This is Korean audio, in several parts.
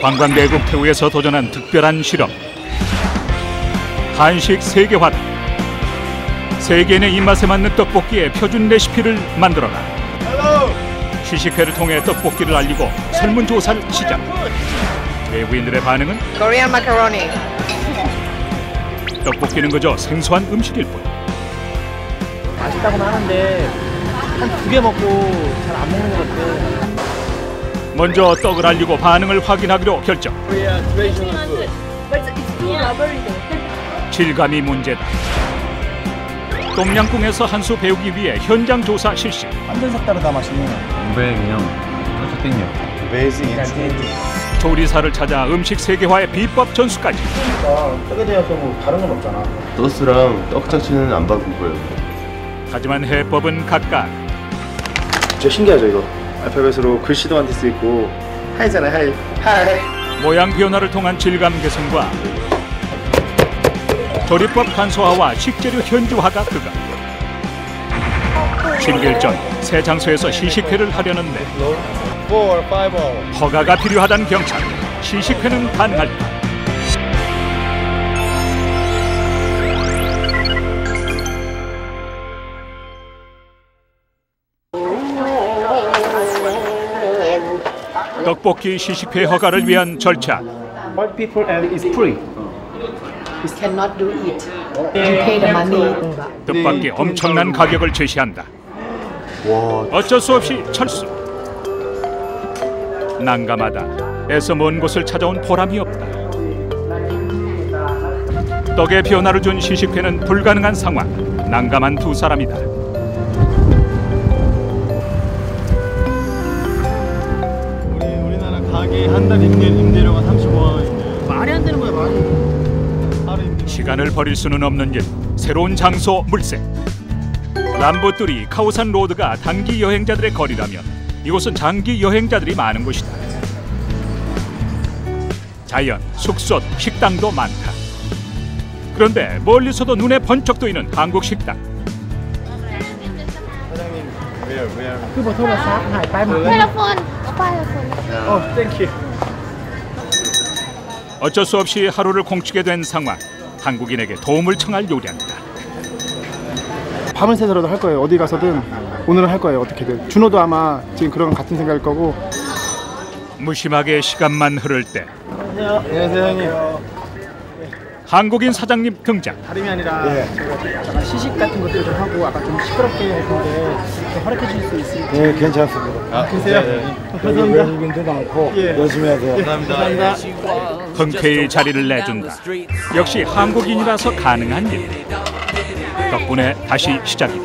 관광대국 태우에서 도전한 특별한 실험. 한식 세계화다. 세계인의 입맛에 맞는 떡볶이의 표준 레시피를 만들어라. 시식회를 통해 떡볶이를 알리고 설문조사를 시작. 외부인들의 반응은? Korean macaroni. 떡볶이는 그저 생소한 음식일 뿐. 맛있다고는 하는데 한 2개 먹고 잘 안 먹는 것 같아. 먼저 떡을 알리고 반응을 확인하기로 결정. 질감이 문제다. 똠양꿍에서 한 수 배우기 위해 현장 조사 실시. 완전 색다르다 맛있는. 그냥 살짝 땡겨. 조리사를 찾아 음식 세계화의 비법 전수까지. 떡에 대해서 뭐 다른 건 없잖아. 소스랑 떡자체는 안 바꿀 거예요. 하지만 해법은 각각. 진짜 신기하죠 이거. 알파벳으로 글씨도 안 될 수 있고 하이잖아요. 하이. 모양 변화를 통한 질감 개선과 조리법 간소화와 식재료 현지화가 그가. 7개월 전 새 장소에서 시식회를 하려는데 허가가 필요하다는 경찰. 시식회는 가능할까? 떡볶이 시식회 허가를 위한 절차. All people and it's free. Cannot do it. You pay the money. 뜻밖의 엄청난 가격을 제시한다. 어쩔 수 없이 철수. 난감하다. 애써 먼 곳을 찾아온 보람이 없다. 떡의 변화를 준 시식회는 불가능한 상황. 난감한 두 사람이다. 우리나라 가게 한 달 임대료가 35만 원인데 말이 안 되는 거야 말이. 시간을 버릴 수는 없는 일. 새로운 장소 물색. 람보뚜리 카오산 로드가 단기 여행자들의 거리라면 이곳은 장기 여행자들이 많은 곳이다. 자연, 숙소, 식당도 많다. 그런데 멀리서도 눈에 번쩍 뜨이는 한국 식당. 그뭐 돌아서 hải bay mà. Telephone. Opa telephone. Oh, thank you. 어쩔 수 없이 하루를 공치게 된 상황. 한국인에게 도움을 청할 요리한다. 밤을 새서라도 할 거예요. 어디 가서든 오늘은 할 거예요. 어떻게든. 준호도 아마 지금 그런 같은 생각일 거고. 무심하게 시간만 흐를 때 안녕하세요 형님. 한국인 사장님 등장. 다름이 아니라 제가 시식 같은 것들 좀 하고 아까 좀 시끄럽게 했는데 좀 허락해 주실 수 있으세요? 네 괜찮습니다. 계세요? 감사합니다. 외국인도 많고 예. 열심히 하세요. 감사합니다. 흔쾌히 자리를 내준다. 역시 한국인이라서 가능한 일. 덕분에 다시 시작이다.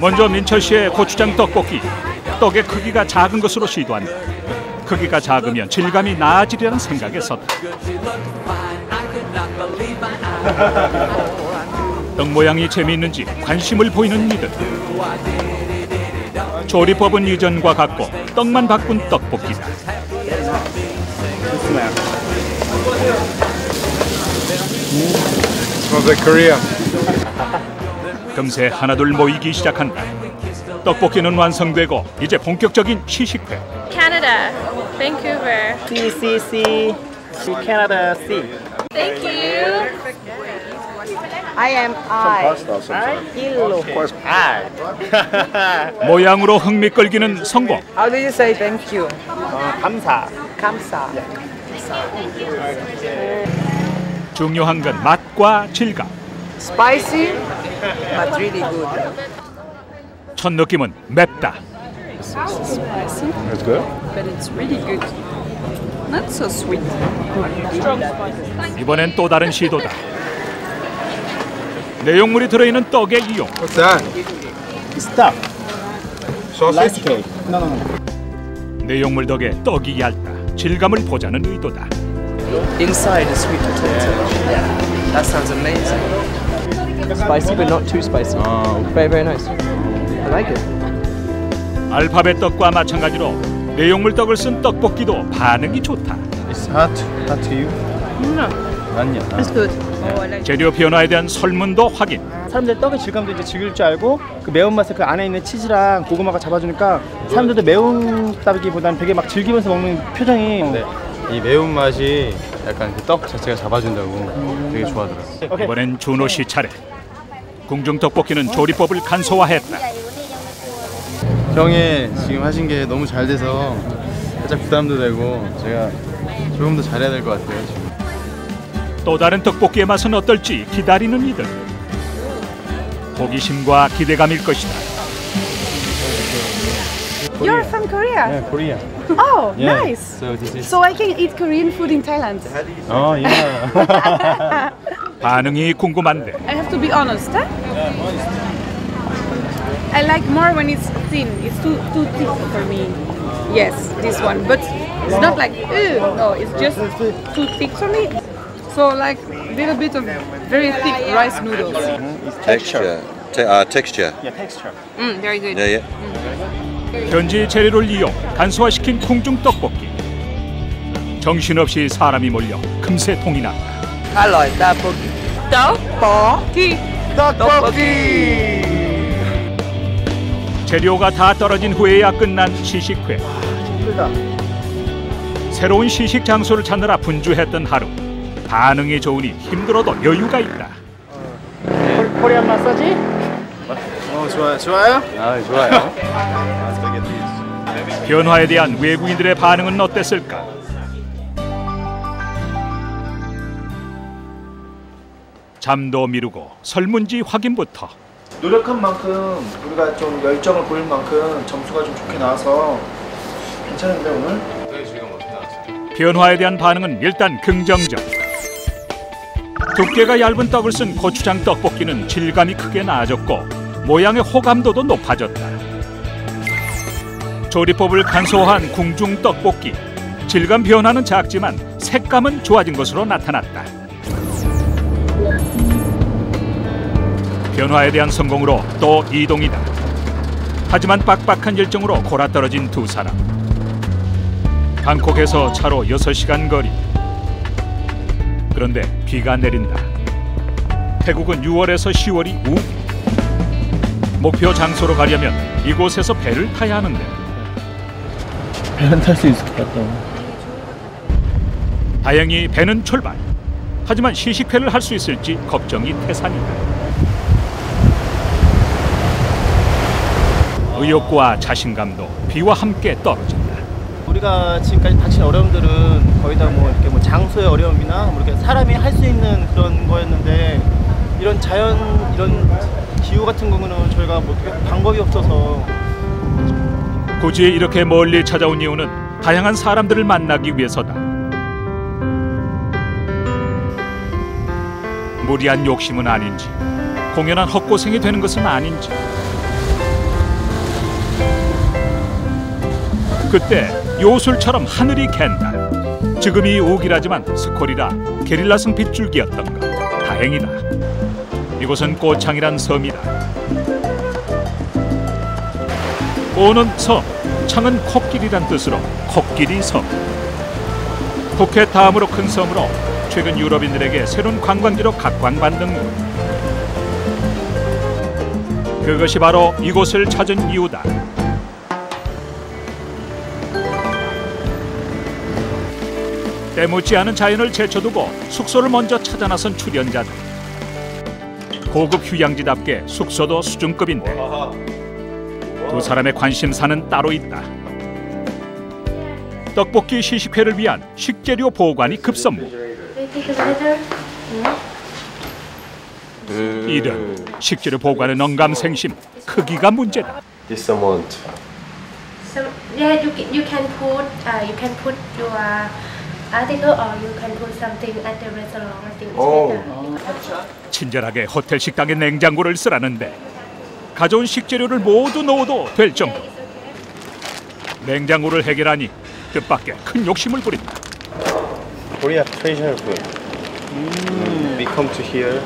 먼저 민철 씨의 고추장 떡볶이. 떡의 크기가 작은 것으로 시도한다. 크기가 작으면 질감이 나아지려는 생각에 섰다. 떡 모양이 재미있는지 관심을 보이는 이들. 조리법은 이전과 같고 떡만 바꾼 떡볶이다. Smells like Korea. 금세 하나둘 모이기 시작한다. 떡볶이는 완성되고 이제 본격적인 시식회. Canada. Vancouver. C. Canada C. Thank you. I am I. 일로. 모양으로 흥미 끌기는 성공. How do you say thank you? 감사. 감사. 중요한 건 맛과 질감. Spicy, but really good. 첫 느낌은 맵다. Spicy, That's good. but it's really good. Not so sweet. 이번엔 또 다른 시도다. 내용물이 들어있는 떡의 이용. What's that? Stop. Sausage? cake. No. 내용물 덕에 떡이 얇다. 질감을 보자는 의도다. Inside is sweet potato. Yeah, that sounds amazing. Spicy but not too spicy. Very, very nice. I like it. 알파벳 떡과 마찬가지로 내용물 떡을 쓴 떡볶이도 반응이 좋다. It's hot to you? No, 아니야. it's good. Oh, I like. 재료 변화에 대한 설문도 확인. 사람들이 떡의 질감도 이제 즐길 줄 알고 그 매운맛을 그 안에 있는 치즈랑 고구마가 잡아주니까 사람들도 매운다기보다는 되게 막 즐기면서 먹는 표정이 네. 이 매운맛이 약간 그 떡 자체가 잡아준다고 되게 좋아하더라고요. 이번엔 준호 씨 차례. 궁중 떡볶이는 조리법을 간소화했다. 형이 지금 하신 게 너무 잘 돼서 살짝 부담도 되고 제가 조금 더 잘해야 될 것 같아요. 지금. 또 다른 떡볶이의 맛은 어떨지 기다리는 이들. 호기심과 기대감일 것이다. You're from Korea? Yeah, Korea. Oh, Yeah. nice. So this is. So I can eat Korean food in Thailand. Oh yeah. 반응이 궁금한데 I have to be honest, huh? I like more when it's thin. It's too thick for me. Yes, this one. But it's not like ew. No, it's just too thick for me. So like a little bit of very thick rice noodles. Texture. Texture. Yeah, texture. Very good. Yeah, yeah. 현지 재료를 이용 간소화시킨 궁중 떡볶이. 정신없이 사람이 몰려 금세 통이 났다. Hello, 떡볶이. 떡볶이. 재료가 다 떨어진 후에야 끝난 시식회. 힘들다. 새로운 시식 장소를 찾느라 분주했던 하루. 반응이 좋으니 힘들어도 여유가 있다. 코리안 마사지? 좋아요? 아 좋아요. 변화에 대한 외국인들의 반응은 어땠을까? 잠도 미루고 설문지 확인부터. 노력한 만큼 우리가 좀 열정을 보일 만큼 점수가 좀 좋게 나와서 괜찮은데 오늘? 변화에 대한 반응은 일단 긍정적. 두께가 얇은 떡을 쓴 고추장 떡볶이는 질감이 크게 나아졌고 모양의 호감도도 높아졌다. 조리법을 간소화한 궁중 떡볶이. 질감 변화는 작지만 색감은 좋아진 것으로 나타났다. 변화에 대한 성공으로 또 이동이다. 하지만 빡빡한 일정으로 골아떨어진 두 사람. 방콕에서 차로 6시간 거리. 그런데 비가 내린다. 태국은 6월에서 10월이 우기. 목표 장소로 가려면 이곳에서 배를 타야 하는데 배는 탈 수 있을 것 같다. 다행히 배는 출발. 하지만 시식회를 할 수 있을지 걱정이 태산이다. 의욕과 자신감도 비와 함께 떨어진다. 우리가 지금까지 닥친 어려움들은 거의 다 뭐 이렇게 뭐 장소의 어려움이나 뭐 이렇게 사람이 할 수 있는 그런 거였는데 이런 자연 이런 기후 같은 경우는 저희가 뭐 어떻게 방법이 없어서 굳이 이렇게 멀리 찾아온 이유는 다양한 사람들을 만나기 위해서다. 무리한 욕심은 아닌지, 공연한 헛고생이 되는 것은 아닌지. 그때 요술처럼 하늘이 갠다. 지금이 우기라지만 스콜이라 게릴라성 빗줄기였던가. 다행이다. 이곳은 꼬창이란 섬이다. 꼬는 섬, 창은 코끼리란 뜻으로 코끼리 섬. 푸켓 다음으로 큰 섬으로 최근 유럽인들에게 새로운 관광지로 각광받는 곳. 그것이 바로 이곳을 찾은 이유다. 때묻지 않은 자연을 제쳐두고 숙소를 먼저 찾아 나선 출연자들. 고급 휴양지답게 숙소도 수준급인데 두 사람의 관심사는 따로 있다. 떡볶이 시식회를 위한 식재료 보관이 급선무. 이른 식재료 보관의 영감생심, 크기가 문제다. This amount. So yeah, you can put your article or you can put something at the restaurant. I think it's better. 친절하게 호텔 식당에 냉장고를 쓰라는데 가져온 식재료를 모두 넣어도 될 정도. 냉장고를 해결하니 뜻밖의 큰 욕심을 부린다. Korea traditional food. We come to here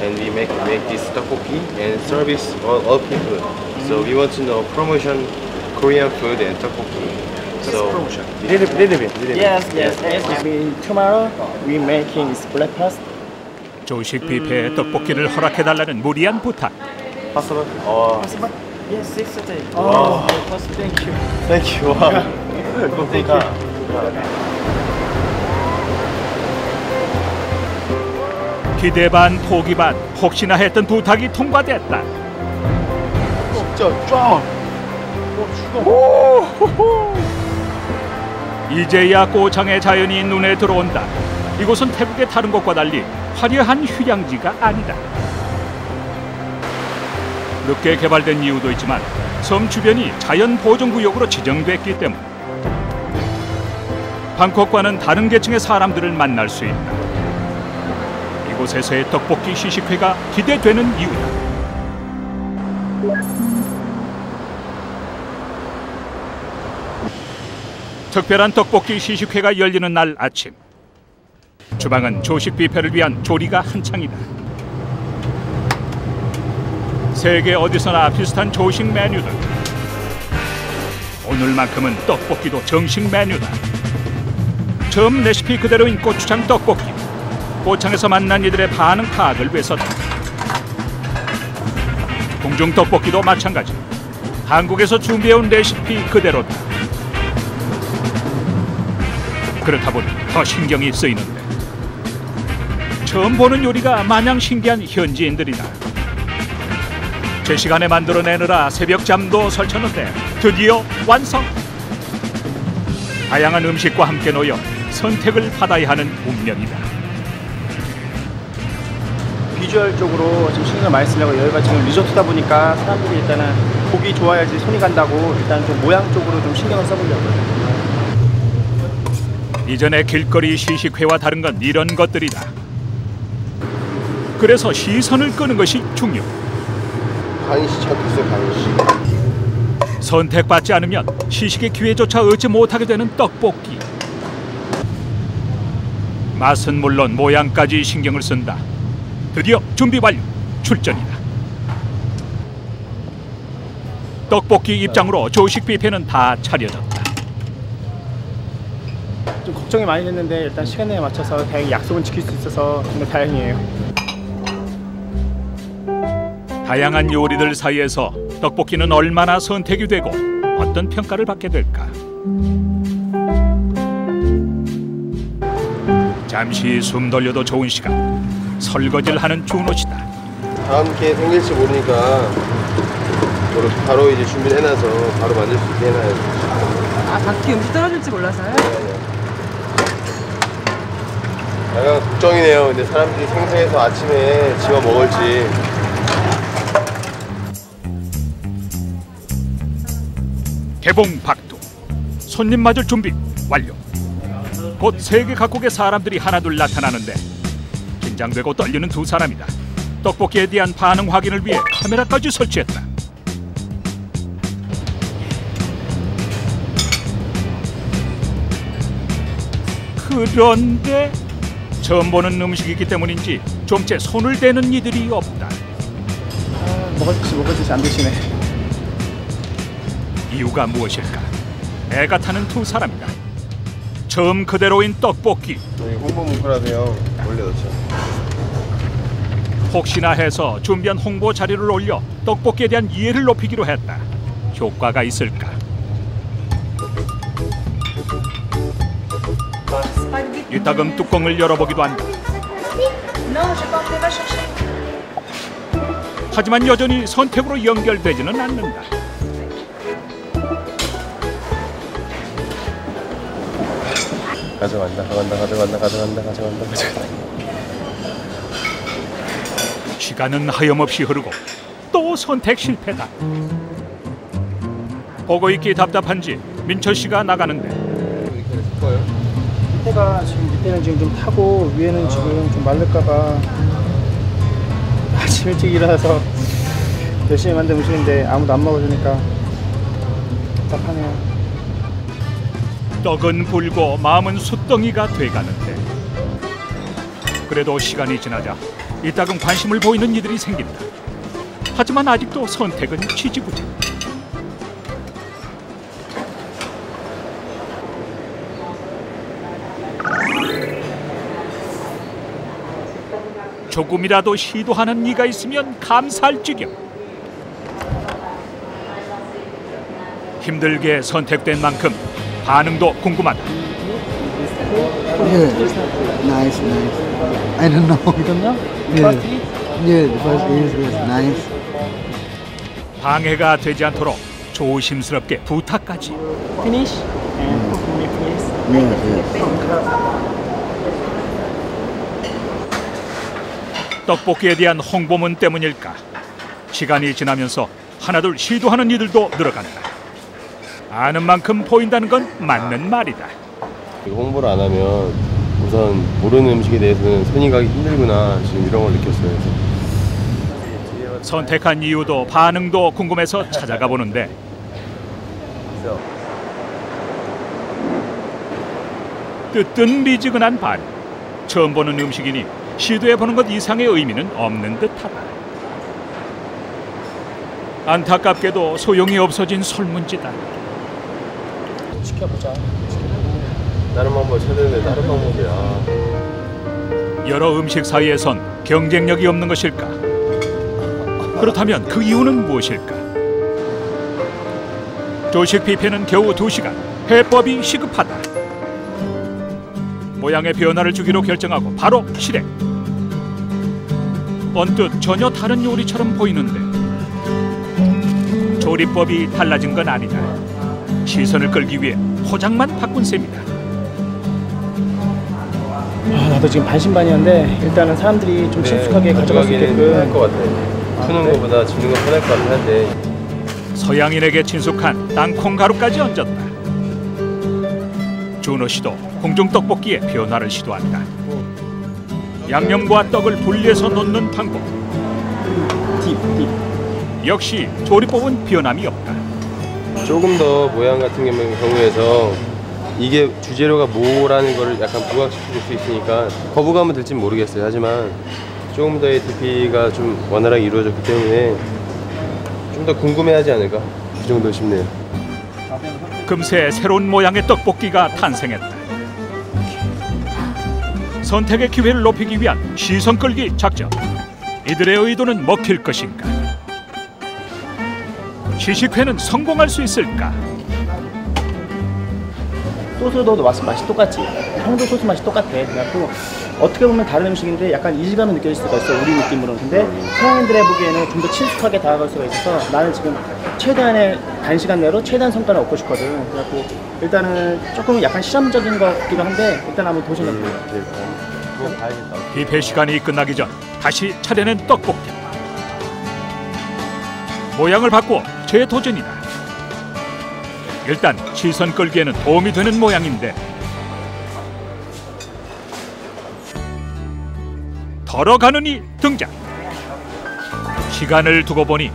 and we make this tteokbokki and service all people. So we want to know promotion Korean food and tteokbokki. So little bit. Yes. Tomorrow we making is breakfast. 조식 뷔페에 떡볶이를 허락해달라는 무리한 부탁. Possible? Possible? Yes, yesterday. Wow. Thank you. Thank you. Wow. Thank you. 기대 반 포기 반 혹시나 했던 부탁이 통과됐다. 진짜 쫙. 이제야 꼬창의 자연이 눈에 들어온다. 이곳은 태국의 다른 곳과 달리 화려한 휴양지가 아니다. 늦게 개발된 이유도 있지만 섬 주변이 자연 보존구역으로 지정됐기 때문. 방콕과는 다른 계층의 사람들을 만날 수 있다. 이곳에서의 떡볶이 시식회가 기대되는 이유다. 특별한 떡볶이 시식회가 열리는 날 아침. 주방은 조식 뷔페를 위한 조리가 한창이다. 세계 어디서나 비슷한 조식 메뉴들. 오늘만큼은 떡볶이도 정식 메뉴다. 처음 레시피 그대로인 고추장 떡볶이. 고창에서 만난 이들의 반응 파악을 위해서다. 궁중 떡볶이도 마찬가지. 한국에서 준비해온 레시피 그대로다. 그렇다 보니 더 신경이 쓰이는데 처음 보는 요리가 마냥 신기한 현지인들이다. 제 시간에 만들어내느라 새벽 잠도 설쳤는데 드디어 완성! 다양한 음식과 함께 놓여 선택을 받아야 하는 운명이다. 비주얼적으로 지금 신경을 많이 쓰려고 여기가 지금 리조트다 보니까 사람들이 일단은 보기 좋아야지 손이 간다고 일단 좀 모양 쪽으로 좀 신경을 써보려고요. 이전의 길거리 시식회와 다른 건 이런 것들이다. 그래서 시선을 끄는 것이 중요. 간이시 찾았어요, 간이시. 선택받지 않으면 시식의 기회조차 얻지 못하게 되는 떡볶이. 맛은 물론 모양까지 신경을 쓴다. 드디어 준비 완료. 출전이다. 떡볶이 입장으로 조식 뷔페는 다 차려졌다. 좀 걱정이 많이 됐는데 일단 시간에 맞춰서 다행히 약속은 지킬 수 있어서 정말 다행이에요. 다양한 요리들 사이에서 떡볶이는 얼마나 선택이 되고 어떤 평가를 받게 될까? 잠시 숨 돌려도 좋은 시간. 설거지를 하는 준호 씨다. 다음 기회 생길지 모르니까 바로 이제 준비를 해놔서 바로 만들 수 있게 해놔야지. 아, 바퀴 음식 떨어질지 몰라서요? 약간 걱정이네요. 근데 사람들이 생생해서 아침에 집어 먹을지. 개봉 박두. 손님 맞을 준비 완료. 곧 세계 각국의 사람들이 하나둘 나타나는데 긴장되고 떨리는 두 사람이다. 떡볶이에 대한 반응 확인을 위해 카메라까지 설치했다. 그런데 처음 보는 음식이기 때문인지 좀째 손을 대는 이들이 없다. 먹을 듯이 안 드시네. 이유가 무엇일까? 애가 타는 두 사람이다. 처음 그대로인 떡볶이. 저희 홍보 문구라도요 올려놓죠. 혹시나 해서 준비한 홍보 자료를 올려 떡볶이에 대한 이해를 높이기로 했다. 효과가 있을까? 이따금 뚜껑을 열어보기도 한다. 하지만 여전히 선택으로 연결되지는 않는다. 가져간다. 시간은 하염없이 흐르고 또 선택 실패다. 보고 있기 답답한지 민철 씨가 나가는데 밑에는 지금 좀 타고 위에는 지금 좀 마를까봐 아침 일찍 일어나서 열심히 만든 음식인데 아무도 안 먹어주니까 답답하네요. 떡은 불고 마음은 숫덩이가 돼가는데 그래도 시간이 지나자 이따금 관심을 보이는 이들이 생긴다. 하지만 아직도 선택은 취지부지. 조금이라도 시도하는 이가 있으면 감사할 지경. 힘들게 선택된 만큼 반응도 궁금하다. Yeah, nice. I don't know. You don't know? Yeah, yeah. The first is nice. 방해가 되지 않도록 조심스럽게 부탁까지. Finish and cook me please. Yeah. 떡볶이에 대한 홍보문 때문일까? 시간이 지나면서 하나둘 시도하는 이들도 늘어간다. 아는 만큼 보인다는 건 맞는 말이다. 홍보를 안 하면 우선 모르는 음식에 대해서는 손이 가기 힘들구나, 지금 이런 걸 느꼈어요. 선택한 이유도 반응도 궁금해서 찾아가 보는데 뜨뜻미지근한 반응. 처음 보는 음식이니 시도해보는 것 이상의 의미는 없는 듯하다. 안타깝게도 소용이 없어진 설문지다. 지켜보자. 다른 방법 찾는데 다른 방법이야. 여러 음식 사이에선 경쟁력이 없는 것일까? 그렇다면 그 이유는 무엇일까? 조식 뷔페는 겨우 2시간. 해법이 시급하다. 모양의 변화를 주기로 결정하고 바로 실행. 언뜻 전혀 다른 요리처럼 보이는데 조리법이 달라진 건 아니다. 시선을 끌기 위해 포장만 바꾼 셈이다. 나도 지금 반신반의한데 일단은 사람들이 좀 친숙하게 가져갈 수 있게끔 할것 같아. 푸는 거보다 집는 거 편할 것 같긴 한데. 서양인에게 친숙한 땅콩 가루까지 얹었다. 준호 씨도 공중 떡볶이에 변화를 시도한다. 양념과 떡을 분리해서 넣는 방법. 딥. 역시 조리법은 변함이 없다. 조금 더 모양 같은 경우에서 이게 주재료가 뭐라는 거를 약간 부각시킬 수 있으니까 거부감은 들진 모르겠어요. 하지만 조금 더의 DP가 좀 원활하게 이루어졌기 때문에 좀 더 궁금해하지 않을까? 그 정도 싶네요. 금세 새로운 모양의 떡볶이가 탄생했다. 선택의 기회를 높이기 위한 시선 끌기 작전. 이들의 의도는 먹힐 것인가? 시식회는 성공할 수 있을까? 소스 넣어도 맛이 똑같지. 형도 소스 맛이 똑같아. 그래갖고 어떻게 보면 다른 음식인데 약간 이질감이 느껴질 수가 있어, 우리 느낌으로는. 근데 서양인들의 보기에는 좀 더 친숙하게 다가갈 수가 있어서 나는 지금 최대한의 단시간 내로 최대한 성과를 얻고 싶거든. 그래갖고 일단은 조금 약간 실험적인 것 같기도 한데 일단 한번 도전해볼게요. 뷔페 시간이 끝나기 전 다시 차려낸 떡볶이. 모양을 바꾸어 재도전이다. 일단 시선 끌기에는 도움이 되는 모양인데 덜어가느니 등장. 시간을 두고 보니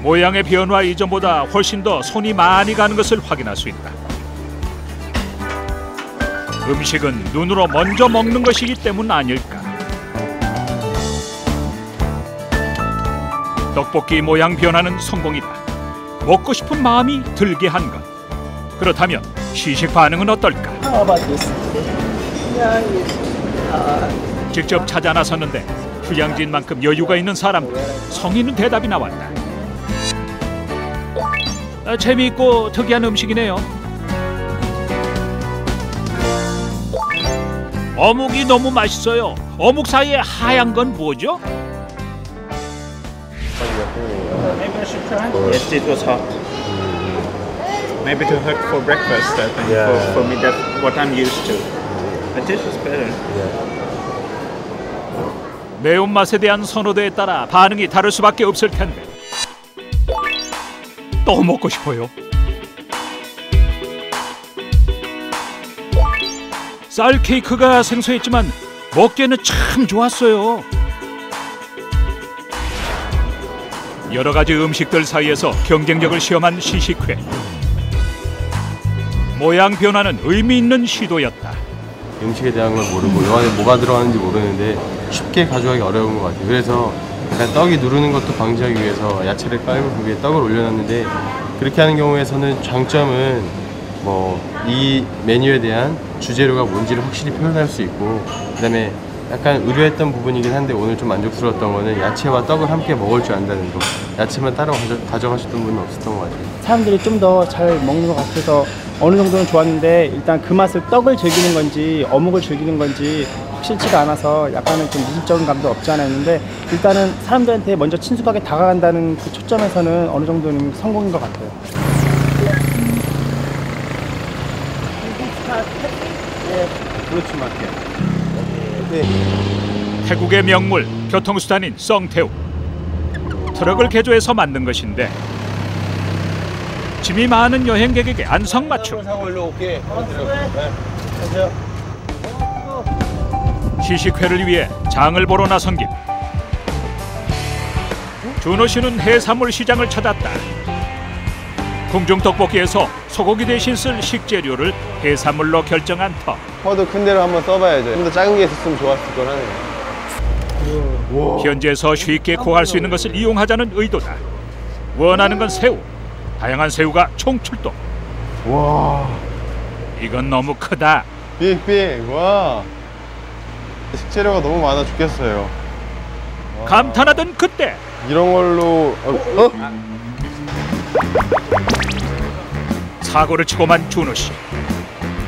모양의 변화 이전보다 훨씬 더 손이 많이 가는 것을 확인할 수 있다. 음식은 눈으로 먼저 먹는 것이기 때문 아닐까. 떡볶이 모양 변화는 성공이다. 먹고 싶은 마음이 들게 한 것. 그렇다면 시식 반응은 어떨까? 직접 찾아 나섰는데 휴양지인 만큼 여유가 있는 사람들. 성의는 대답이 나왔다. 재미있고 특이한 음식이네요. 어묵이 너무 맛있어요. 어묵 사이에 하얀 건 뭐죠? Maybe I should try. Yes, it was hot. Maybe too hot for breakfast. I think for me that's what I'm used to. But this is better. 매운맛에 대한 선호도에 따라 반응이 다를 수밖에 없을 텐데 또 먹고 싶어요. 쌀 케이크가 생소했지만 먹기에는 참 좋았어요. 여러 가지 음식들 사이에서 경쟁력을 시험한 시식회. 모양 변화는 의미 있는 시도였다. 음식에 대한 걸 모르고 이 안에 뭐가 들어가는지 모르는데 쉽게 가져가기 어려운 것 같아요. 그래서 약간 떡이 누르는 것도 방지하기 위해서 야채를 깔고 그 위에 떡을 올려놨는데 그렇게 하는 경우에서는 장점은 뭐 이 메뉴에 대한 주재료가 뭔지를 확실히 표현할 수 있고 그다음에 약간 의뢰했던 부분이긴 한데 오늘 좀 만족스러웠던 거는 야채와 떡을 함께 먹을 줄 안다는 거. 야채만 따로 가져가셨던 분은 없었던 것 같아요. 사람들이 좀 더 잘 먹는 것 같아서 어느 정도는 좋았는데 일단 그 맛을 떡을 즐기는 건지 어묵을 즐기는 건지 확실치가 않아서 약간은 좀 미심쩍은 감도 없지 않아 있는데 일단은 사람들한테 먼저 친숙하게 다가간다는 그 초점에서는 어느 정도는 성공인 것 같아요. 그렇지 마켓. 태국의 명물 교통수단인 썽태우. 트럭을 개조해서 만든 것인데 짐이 많은 여행객에게 안성맞춤. 시식회를 위해 장을 보러 나선 길. 준호 씨는 해산물 시장을 찾았다. 궁중 떡볶이에서 소고기 대신 쓸 식재료를 해산물로 결정한 터. 퍼도 큰 데로 한번 써봐야죠. 좀 더 작은 게 있었으면 좋았을 걸 하네요. 현지에서 쉽게 구할 수 있는 것을 이용하자는 의도다. 원하는 건 새우. 다양한 새우가 총출동. 와, 이건 너무 크다. 빅. 와, 식재료가 너무 많아 죽겠어요. 감탄하던 그때 이런 걸로 사고를 치고만 준호 씨.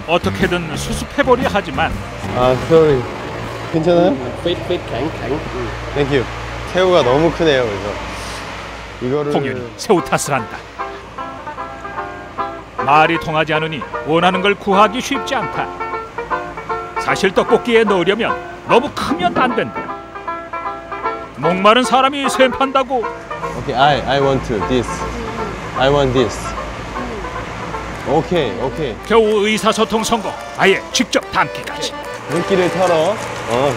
어떻게든 수습해보려 하지만 sorry. 괜찮아요? 땡큐. 새우가 너무 크네요. 그래서 이거를 공연히 새우 탓을 한다. 말이 통하지 않으니 원하는 걸 구하기 쉽지 않다. 사실 떡볶이에 넣으려면 너무 크면 안 된다. 목마른 사람이 셈 판다고. Okay, I want this. I want this. 오케이. 겨우 의사소통 성공. 아예 직접 담기까지. 물기를 털어.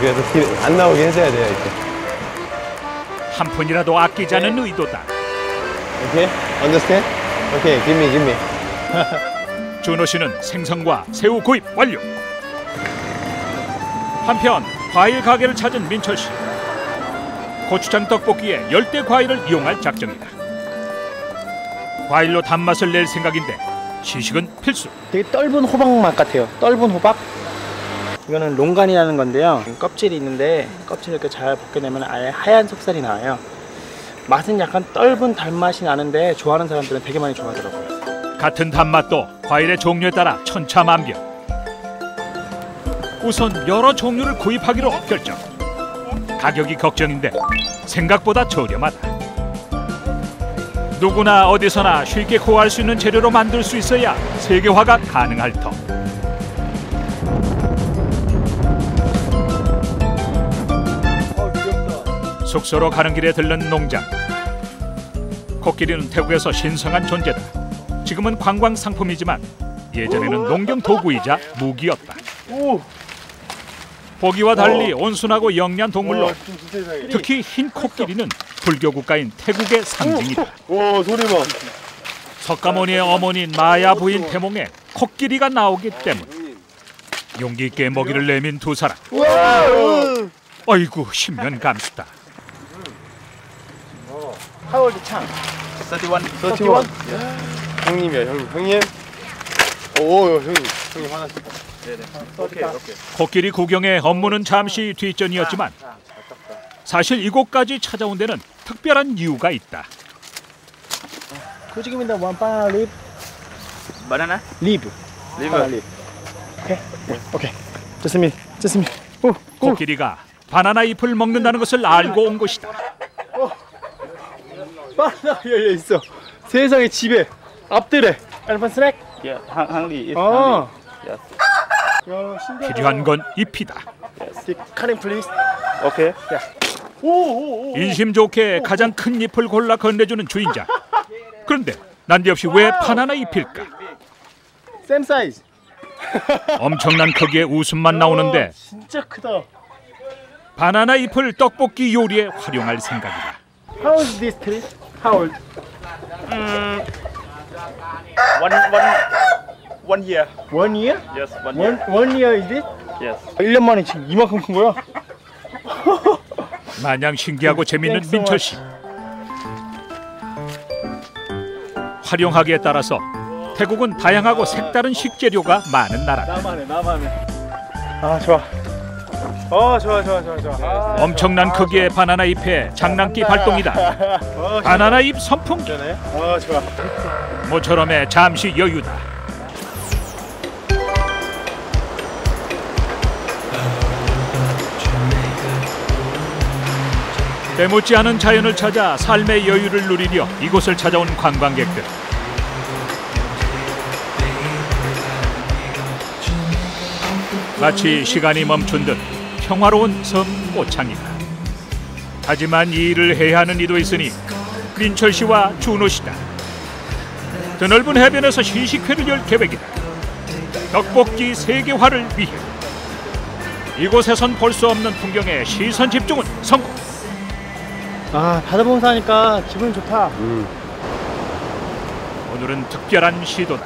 그래서 안 나오게 해줘야 돼요 이렇게. 한 푼이라도 아끼자는 의도다. 오케이, understand? 오케이, give me. 준호 씨는 생선과 새우 구입 완료. 한편 과일 가게를 찾은 민철 씨. 고추장 떡볶이에 열대 과일을 이용할 작정이다. 과일로 단맛을 낼 생각인데 시식은 필수. 되게 떫은 호박 맛 같아요. 떫은 호박. 이거는 롱간이라는 건데요. 껍질이 있는데 껍질을 이렇게 잘 벗겨내면 아예 하얀 속살이 나와요. 맛은 약간 떫은 단맛이 나는데 좋아하는 사람들은 되게 많이 좋아하더라고요. 같은 단맛도 과일의 종류에 따라 천차만별. 우선 여러 종류를 구입하기로 결정. 가격이 걱정인데 생각보다 저렴하다. 누구나 어디서나 쉽게 구할 수 있는 재료로 만들 수 있어야 세계화가 가능할 터. 숙소로 가는 길에 들른 농장. 코끼리는 태국에서 신성한 존재다. 지금은 관광 상품이지만 예전에는 농경 도구이자 무기였다. 보기와 달리 온순하고 영리한 동물로 특히 흰 코끼리는 불교 국가인 태국의 상징이다. 오, 소리 봐. 석가모니의 어머니인 마야 부인 태몽에 코끼리가 나오기 때문. 용기 있게 먹이를 내민 두 사람. 아이고 신면감수다. How old 창? 31. 형님이야, 형님. 오, 형님 화났어. 오케이. 코끼리 구경의 업무는 잠시 뒷전이었지만 사실 이곳까지 찾아온 데는 특별한 이유가 있다. Could you give me the one banana leaf? Banana? Leaf. Banana leaf. Okay. 좋습니다. 코끼리가 바나나 잎을 먹는다는 것을 알고 온 것이다. 바나나 열려 있어. 세상에 집에 앞들에. Elephant snack? Yeah, hungry. It's 아. hungry. 필요한 건 잎이다. Cutting please. Okay. 인심 좋게 가장 큰 잎을 골라 건네주는 주인장. 그런데 난데없이 왜 바나나 잎일까? Same size. 엄청난 크기의 웃음만 나오는데 진짜 크다. 바나나 잎을 떡볶이 요리에 활용할 생각이다. How old is this tree? How old? One year. 1 year? Yes, 1 year. One year is it? Yes. 1년 만에 지금 이만큼 큰 거야? 마냥 신기하고 재밌는 민철 씨. 활용하기에 따라서 태국은 다양하고 색다른 식재료가 많은 나라다. 나만해. 아 좋아. 좋아. 엄청난 크기의 바나나 잎에 장난기 발동이다. 바나나 잎 선풍기. 좋아. 모처럼의 잠시 여유다. 때묻지 않은 자연을 찾아 삶의 여유를 누리려 이곳을 찾아온 관광객들. 마치 시간이 멈춘 듯 평화로운 섬 꼬창이다. 하지만 이 일을 해야 하는 이도 있으니 민철 씨와 준호 씨다. 드넓은 해변에서 시식회를 열 계획이다. 떡볶이 세계화를 위해. 이곳에선 볼 수 없는 풍경에 시선 집중은 성공. 바다 보면서 하니까 기분이 좋다. 오늘은 특별한 시도다.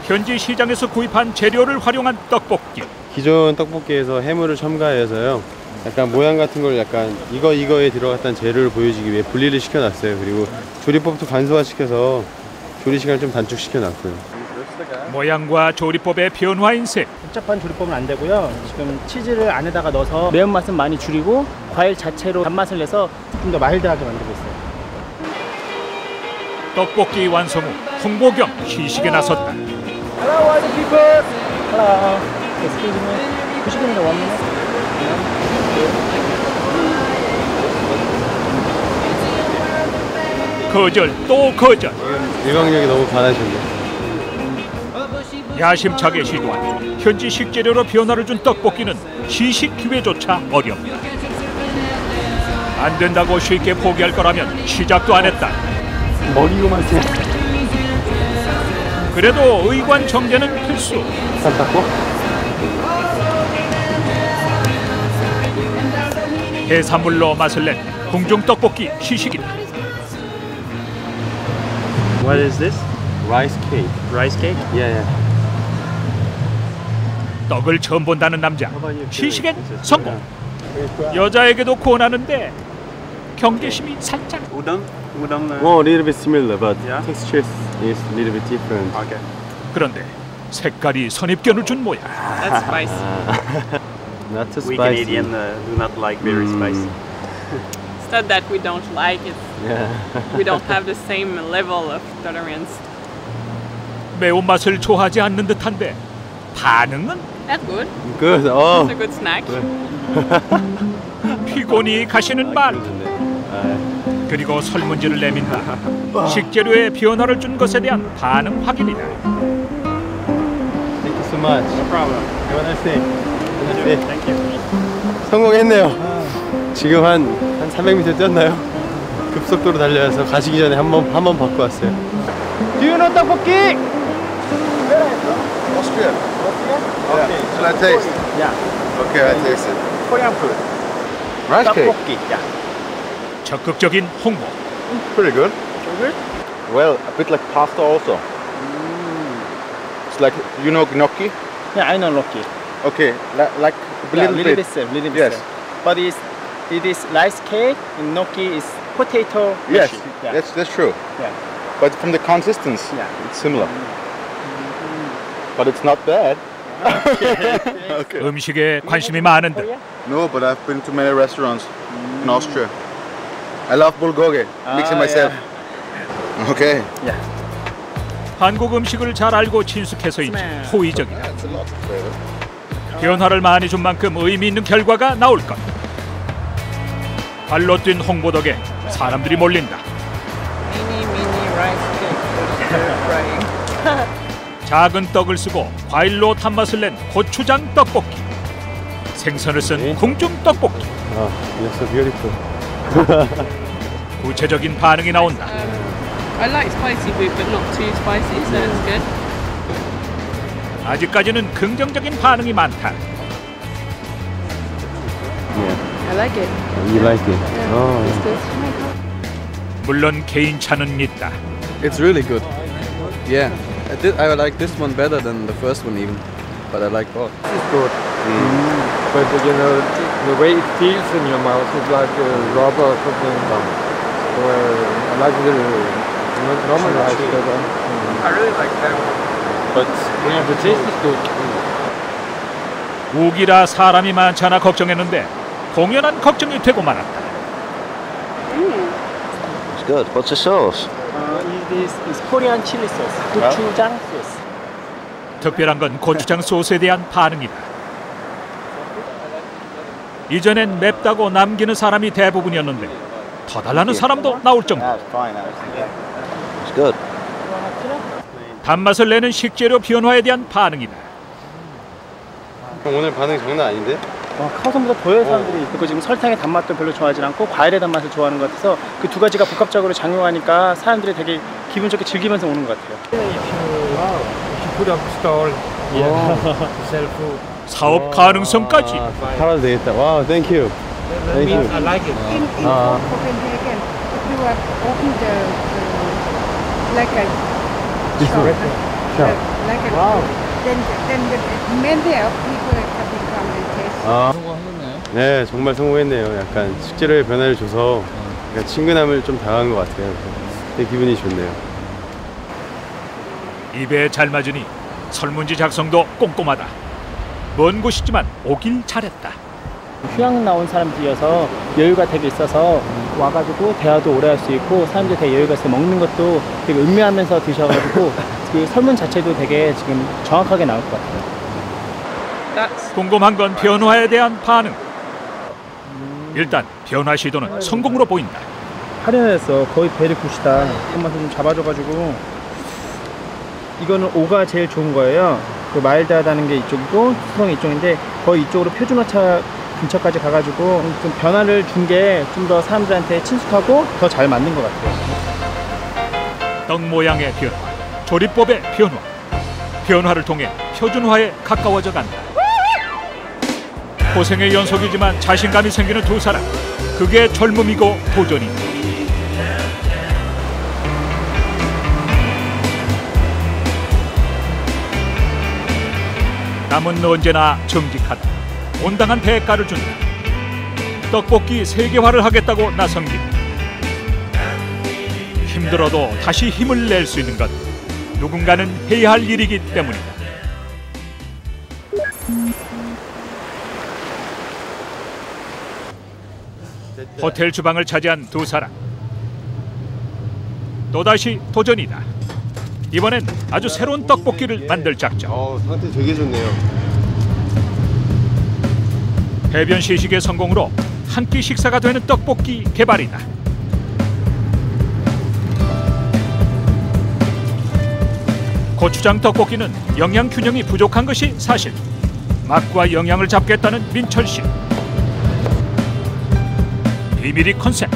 현지 시장에서 구입한 재료를 활용한 떡볶이. 기존 떡볶이에서 해물을 첨가해서요. 약간 모양 같은 걸 약간 이거에 들어갔던 재료를 보여주기 위해 분리를 시켜놨어요. 그리고 조리법도 간소화시켜서 조리 시간을 좀 단축시켜놨고요. 모양과 조리법의 변화인 셈. 복잡한 조리법은 안 되고요. 지금 치즈를 안에다가 넣어서 매운맛은 많이 줄이고 과일 자체로 단맛을 내서 좀 더 마일드하게 만들고 있어요. 떡볶이 완성 후 홍보 겸 시식에 나섰다. Hello, other people. Hello. Excuse me. Could you give me the 1 minute? 거절 또 거절. 일광욕이 너무 강하셨네. 야심차게 시도한 현지 식재료로 변화를 준 떡볶이는 시식 기회조차 어렵다. 안 된다고 쉽게 포기할 거라면 시작도 안 했다. 머리로만 세. 그래도 의관 정제는 필수. 산 닦고? 해산물로 맛을 낸 궁중 떡볶이 시식이다. What is this? Rice cake. Rice cake? Yeah. 떡을 처음 본다는 남자. 시식엔 성공. 여자에게도 권하는데 경계심이 살짝. Udon? Oh, a little bit similar, but texture is a little bit different. Okay. 그런데 색깔이 선입견을 준 모양. That's spicy. Not too We spicy. Canadian do not like very spicy. It's not that we don't like it. Yeah. We don't have the same level of tolerance. 매운맛을 좋아하지 않는 듯한데 반응은? That's good. Good. Oh. It's a good snack. 피곤이 가시는 말. 그리고 설문지를 내민다. 식재료에 변화를 준 것에 대한 반응 확인이다. Thank you so much. No problem. Have a nice day. Thank you. 성공했네요. 지금 한 300m 뛰었나요? 급속도로 달려서 가시기 전에 한번 바꿔 왔어요. Do you know 떡볶이? Austria. Okay. Shall I taste? Yeah. Okay, I taste it. Korean food. Rice cake. 떡볶이. Yeah. 적극적인 홍보. Pretty good. Good? Well, a bit like pasta also. It's like, you know, gnocchi? Yeah, I know gnocchi. Okay, like a little bit. Little bit. Yes. But it is rice cake and gnocchi is potato. Yes, machine. Yeah. that's true. Yeah. But from the consistency, Yeah. it's similar. But it's not bad. Okay. 음식에 관심이 많은 듯. No, but I've been to many restaurants in Austria. I love bulgogi, mixing myself. Yeah. Okay. Yeah. 한국 음식을 잘 알고 친숙해서인지 호의적이다. That's a lot of flavor. 변화를 많이 준 만큼 의미 있는 결과가 나올 것. 발로 뛴 홍보 덕에 사람들이 몰린다. Mini rice cake. 작은 떡을 쓰고 과일로 단맛을 낸 고추장 떡볶이. 생선을 쓴 궁중 떡볶이. You're so beautiful. 구체적인 반응이 나온다. I like spicy food, but not too spicy, so it's good. 아직까지는 긍정적인 반응이 많다. I like it. You like it? Oh. It's good. 물론 개인차는 있다. It's really good. Yeah, I like this one better than the first one even, but I like both. It's good. But you know, the way it feels in your mouth is like rubber cooking. So I like the normal rice better. I really like that. But yeah, the taste is good. 우기라 사람이 많지 않아 걱정했는데 공연한 걱정이 되고 말았다. It's good. What's the sauce? Is Korean chili sauce. 고추장 소스. 특별한 건 고추장 소스에 대한 반응이다. 이전엔 맵다고 남기는 사람이 대부분이었는데 더 달라는 사람도 나올 정도. It's good. 단맛을 내는 식재료 변화에 대한 반응이다. 형 오늘 반응 장난 아닌데? 카오선보다 더해 사람들이 있고 지금 설탕의 단맛도 별로 좋아하지 않고 과일의 단맛을 좋아하는 것 같아서 그 두 가지가 복합적으로 작용하니까 사람들이 되게 기분 좋게 즐기면서 오는 것 같아요. put up stall sell food. 사업 가능성까지. 팔아도 되겠다. 와, thank you. Thank you. I like it. In Copenhagen, if you have opened like a shop, like a then many of people have become taste. 네, 정말 성공했네요. 약간 식재료의 변화를 줘서 약간 친근함을 좀 당한 것 같아요. 되게 기분이 좋네요. 입에 잘 맞으니 설문지 작성도 꼼꼼하다. 먼 곳이지만 오길 잘했다. 휴양 나온 사람들이어서 여유가 되게 있어서 와가지고 대화도 오래 할 수 있고 사람들이 되게 여유가 있어서 먹는 것도 되게 음미하면서 드셔가지고 그 설문 자체도 되게 지금 정확하게 나올 것 같아요. 궁금한 건 변화에 대한 반응. 일단 변화 시도는 성공으로 보인다. 할인해서 거의 베리 굿이다. 한 맛을 좀 잡아줘가지고 이거는 5가 제일 좋은 거예요. 그 마일드하다는 게 이쪽이고 수성이 이쪽인데 거의 이쪽으로 표준어차 근처까지 가가지고 좀 변화를 준 게 좀 더 사람들한테 친숙하고 더 잘 맞는 것 같아요. 떡 모양의 변화, 조리법의 변화, 변화를 통해 표준화에 가까워져 간다. 고생의 연속이지만 자신감이 생기는 두 사람. 그게 젊음이고 도전이다. 남은 언제나 정직하다. 온당한 대가를 준다. 떡볶이 세계화를 하겠다고 나선 길. 힘들어도 다시 힘을 낼 수 있는 것. 누군가는 해야 할 일이기 때문이다. 호텔 주방을 차지한 두 사람. 또다시 도전이다. 이번엔 아주 새로운 떡볶이를 만들 작정. 상태 되게 좋네요. 해변 시식의 성공으로 한 끼 식사가 되는 떡볶이 개발이다. 고추장 떡볶이는 영양 균형이 부족한 것이 사실. 맛과 영양을 잡겠다는 민철 씨. 비밀이 컨셉.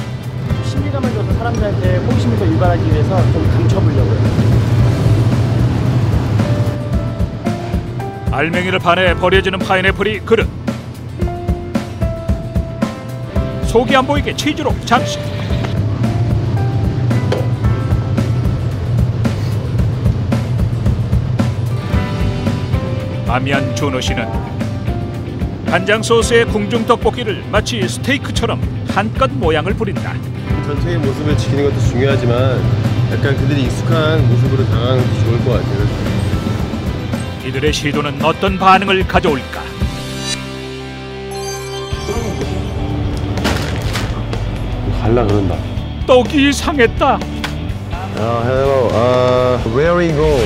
신비감을 줘서 사람들한테 호기심을 더 유발하기 위해서 좀 감춰보려고요. 알맹이를 반해 버려지는 파인애플이 그릇. 속이 안 보이게 치즈로 장식. 아미안 준호 씨는 간장 소스의 궁중 떡볶이를 마치 스테이크처럼 한껏 모양을 부린다. 전체의 모습을 지키는 것도 중요하지만 약간 그들이 익숙한 모습으로 다가가는 것도 좋을 것 같아요. 이들의 시도는 어떤 반응을 가져올까? 갈라 그런다. 떡이 상했다. hello. Where we go?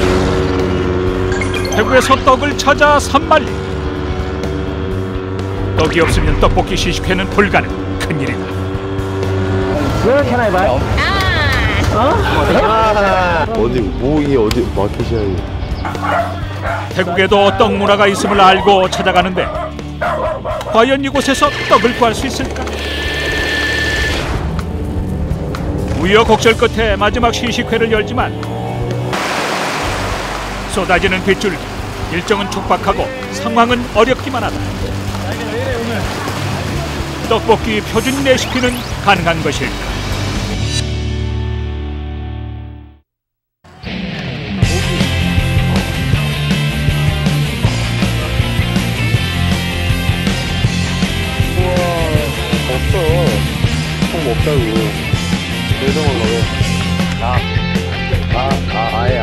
대구에서 떡을 찾아 산만리. 떡이 없으면 떡볶이 시식회는 불가능. 큰일이다. Where can I buy? 어디 이게 어디 마켓이야 이게. 태국에도 떡 문화가 있음을 알고 찾아가는데 과연 이곳에서 떡을 구할 수 있을까? 우여곡절 끝에 마지막 시식회를 열지만 쏟아지는 빗줄기, 일정은 촉박하고 상황은 어렵기만 하다. 떡볶이 표준 레시피는 가능한 것일까? 먹자고. 내성을 넣어. 아예